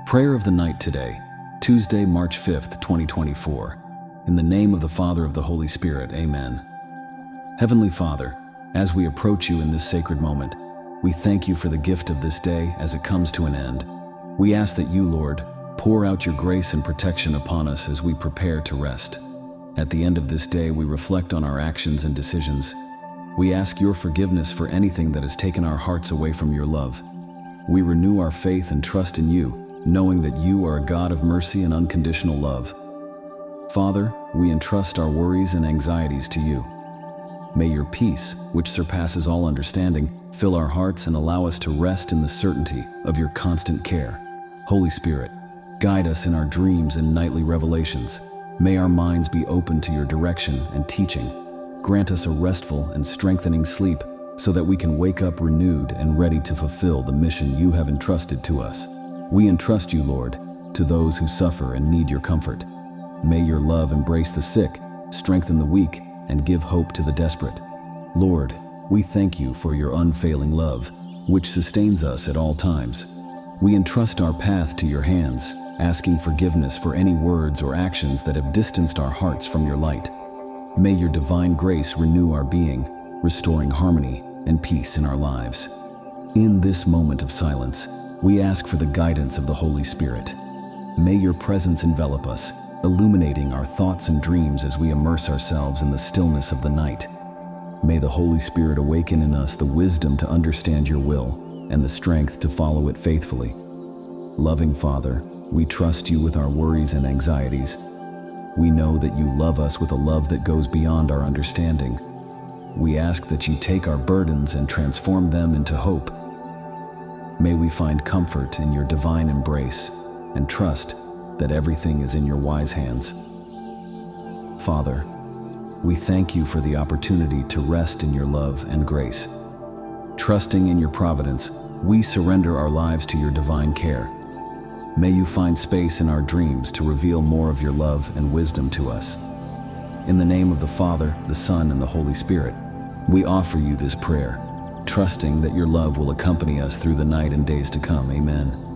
Prayer of the night today, Tuesday, March 5th, 2024. In the name of the Father, of the Holy Spirit, amen. Heavenly Father, as we approach you in this sacred moment, we thank you for the gift of this day as it comes to an end. We ask that you, Lord, pour out your grace and protection upon us as we prepare to rest. At the end of this day, we reflect on our actions and decisions. We ask your forgiveness for anything that has taken our hearts away from your love. We renew our faith and trust in you, knowing that you are a God of mercy and unconditional love. Father, we entrust our worries and anxieties to you. May your peace, which surpasses all understanding, fill our hearts and allow us to rest in the certainty of your constant care. Holy Spirit, guide us in our dreams and nightly revelations. May our minds be open to your direction and teaching. Grant us a restful and strengthening sleep so that we can wake up renewed and ready to fulfill the mission you have entrusted to us. We entrust you, Lord, to those who suffer and need your comfort. May your love embrace the sick, strengthen the weak, and give hope to the desperate. Lord, we thank you for your unfailing love, which sustains us at all times. We entrust our path to your hands, asking forgiveness for any words or actions that have distanced our hearts from your light. May your divine grace renew our being, restoring harmony and peace in our lives. In this moment of silence, we ask for the guidance of the Holy Spirit. May your presence envelop us, illuminating our thoughts and dreams as we immerse ourselves in the stillness of the night. May the Holy Spirit awaken in us the wisdom to understand your will and the strength to follow it faithfully. Loving Father, we trust you with our worries and anxieties. We know that you love us with a love that goes beyond our understanding. We ask that you take our burdens and transform them into hope. May we find comfort in your divine embrace and trust that everything is in your wise hands. Father, we thank you for the opportunity to rest in your love and grace. Trusting in your providence, we surrender our lives to your divine care. May you find space in our dreams to reveal more of your love and wisdom to us. In the name of the Father, the Son, and the Holy Spirit, we offer you this prayer, trusting that your love will accompany us through the night and days to come. Amen.